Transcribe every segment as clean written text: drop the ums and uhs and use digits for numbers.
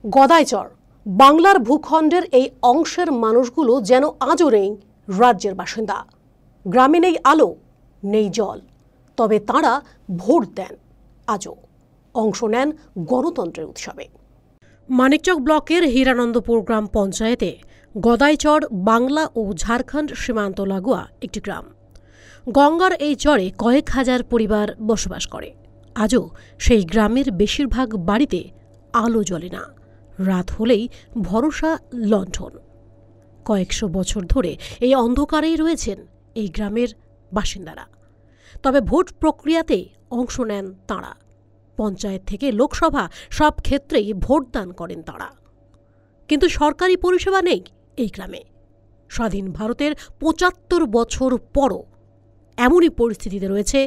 গদাইচর বাংলার ভূখণ্ডের এই অংশের মানুষগুলো যেন আজও নেই রাজ্যের বাসিন্দা। গ্রামে নেই আলো, নেই জল, তবে তাঁরা ভোট দেন, আজও অংশ নেন গণতন্ত্রের উৎসবে। মানিকচক ব্লকের হীরানন্দপুর গ্রাম পঞ্চায়েতে গদাইচর বাংলা ও ঝাড়খণ্ড সীমান্ত লাগোয়া একটি গ্রাম। গঙ্গার এই চরে কয়েক হাজার পরিবার বসবাস করে। আজও সেই গ্রামের বেশিরভাগ বাড়িতে আলো জ্বলে না, রাত হলেই ভরসা লণ্ঠন। কয়েকশো বছর ধরে এই অন্ধকারেই রয়েছেন এই গ্রামের বাসিন্দারা। তবে ভোট প্রক্রিয়াতে অংশ নেন তাঁরা। পঞ্চায়েত থেকে লোকসভা সব ক্ষেত্রেই ভোটদান করেন তাঁরা। কিন্তু সরকারি পরিষেবা নেই এই গ্রামে। স্বাধীন ভারতের ৭৫ বছর পরও এমনই পরিস্থিতিতে রয়েছে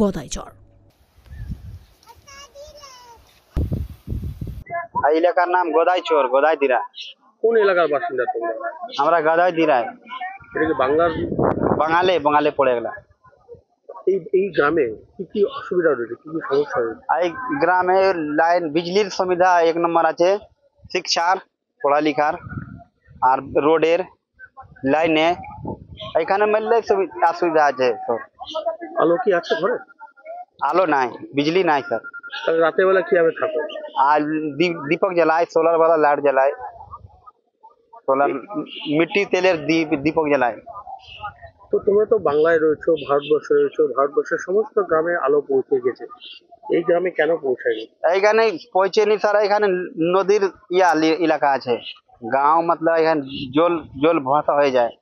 গদাইচর। এলাকার নাম গদাইচর, গদাইদিরা। কোন এলাকার বাসিন্দা তোমরা? আমরা গদাইদিরা। এটা কি বাংলার? বাঙালি পড়ে গেলা। এই গ্রামে কি কি অসুবিধা রয়েছে, কি কি সমস্যা রয়েছে? এই গ্রামে লাইন বিজলির সুবিধা 1 নম্বর আছে, শিক্ষার পড়ালেখার আর রোডের লাইনে এখানে মিললে অসুবিধা আছে। আলো কি আছে ঘরে? আলো নাই, বিজলি নাই স্যার। তাহলে রাতের বেলা কিভাবে থাকো? আর দীপক জ্বালায়, সোলার वाला লাইট জ্বালায়, সোলার মিट्टी তেলের দীপক জ্বালায়। তো তোমরা তো বাংলায় রয়েছো, ভারতবর্ষে রয়েছো, ভারতবর্ষের সমস্ত গ্রামে আলো পৌঁছে গেছে, এই গ্রামে কেন পৌঁছায়নি? এইখানে পৌঁছেনি স্যার। এখানে নদীর এলাকা আছে, গাঁও मतलब এখানে জল ভরাট হয়ে যায়।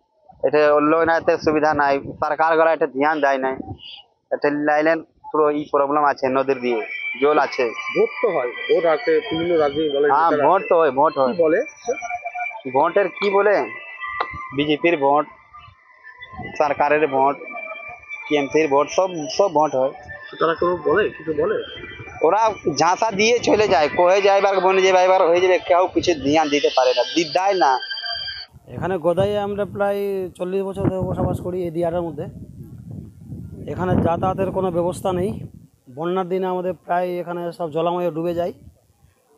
এটা লোক না, এতে সুবিধা নাই, সরকার গুলা এটা ধ্যান দেয় নাই। এটা লাইনের পুরো প্রবলেম আছে, নদীর দিয়ে জল আছে। ভোট তো হয়, ভোট আছে বিভিন্ন রাজনৈতিক দলের। হ্যাঁ, ভোট তো হয়, ভোট হয়। কি বলে ভোটের কি বলে? বিজেপির ভোট, সরকারের ভোট, টিএমসির ভোট, সব ভোট হয়। তারা কেউ বলে, কিছু বলে? ওরা ঝাঁসা দিয়ে চলে যায়, কয়ে যায় এবার বনে যাবে, এবার হয়ে যাবে, কেউ কিছু ধ্যান দিতে পারে না, দেয় না। এখানে গদাইয়ে আমরা প্রায় 40 বছর ধরে বসবাস করি এই দিয়াটার মধ্যে। এখানে যাতায়াতের কোনো ব্যবস্থা নেই। বন্যার দিনে আমাদের প্রায় এখানে সব জলাময়ে ডুবে যায়।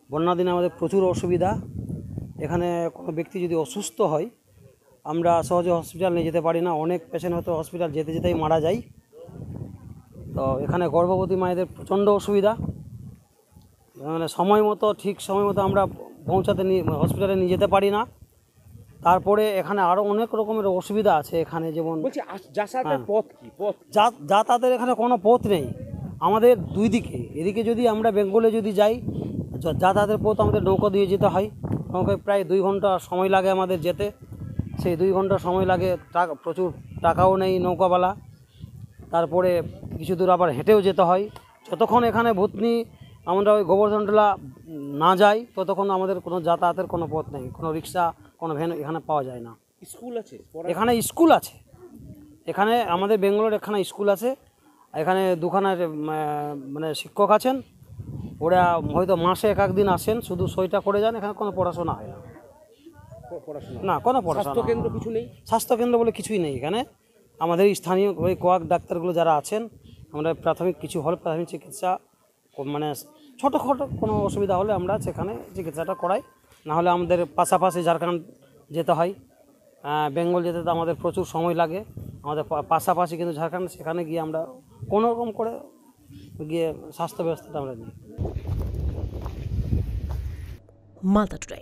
বন্যার দিনে আমাদের প্রচুর অসুবিধা। এখানে কোনো ব্যক্তি যদি অসুস্থ হয় আমরা সহজে হসপিটাল নিয়ে যেতে পারি না। অনেক পেশেন্ট হয়তো হসপিটাল যেতে যেতেই মারা যায়। তো এখানে গর্ভবতী মায়েদের প্রচণ্ড অসুবিধা। মানে ঠিক সময় মতো আমরা হসপিটালে নিয়ে যেতে পারি না। তারপরে এখানে আরও অনেক রকমের অসুবিধা আছে এখানে, যেমন যাতায়াতের এখানে কোনো পথ নেই। আমাদের দুই দিকে, এদিকে যদি আমরা বেঙ্গলে যদি যাই, যাতায়াতের পথ আমাদের নৌকা দিয়ে যেতে হয়। নৌকায় প্রায় 2 ঘন্টা সময় লাগে আমাদের যেতে। সেই 2 ঘন্টা সময় লাগে, প্রচুর টাকাও নেই নৌকাওয়ালা। তারপরে কিছু দূর আবার হেঁটেও যেতে হয়। যতক্ষণ এখানে ভূতনি আমরা ওই গোবর্ধনটোলা না যাই ততক্ষণ আমাদের কোনো যাতায়াতের কোনো পথ নেই, কোনো রিক্সা, কোনো ভ্যান এখানে পাওয়া যায় না। স্কুল আছে? এখানে স্কুল আছে, এখানে আমাদের বেঙ্গলের এখানে স্কুল আছে। এখানে দুখানার মানে শিক্ষক আছেন, ওরা হয়তো মাসে 1 দিন আসেন, শুধু সইটা করে যান। এখানে কোনো পড়াশোনা হয় না, না কোনো পড়াশোনা। স্বাস্থ্যকেন্দ্র কিছু নেই? স্বাস্থ্যকেন্দ্র বলে কিছুই নেই এখানে। আমাদের স্থানীয় ওই কোয়াক ডাক্তারগুলো যারা আছেন, আমরা প্রাথমিক চিকিৎসা, মানে ছোটোখাটো কোনো অসুবিধা হলে আমরা সেখানে চিকিৎসাটা করাই। নাহলে আমাদের পাশাপাশি ঝাড়খণ্ড যেতে হয়, বেঙ্গল যেতে তো আমাদের প্রচুর সময় লাগে। আমাদের পাশাপাশি কিন্তু ঝাড়খণ্ড, সেখানে গিয়ে আমরা কোনো রকম করে গিয়ে স্বাস্থ্য ব্যবস্থাটা আমরা নিই। মালদা টুডে।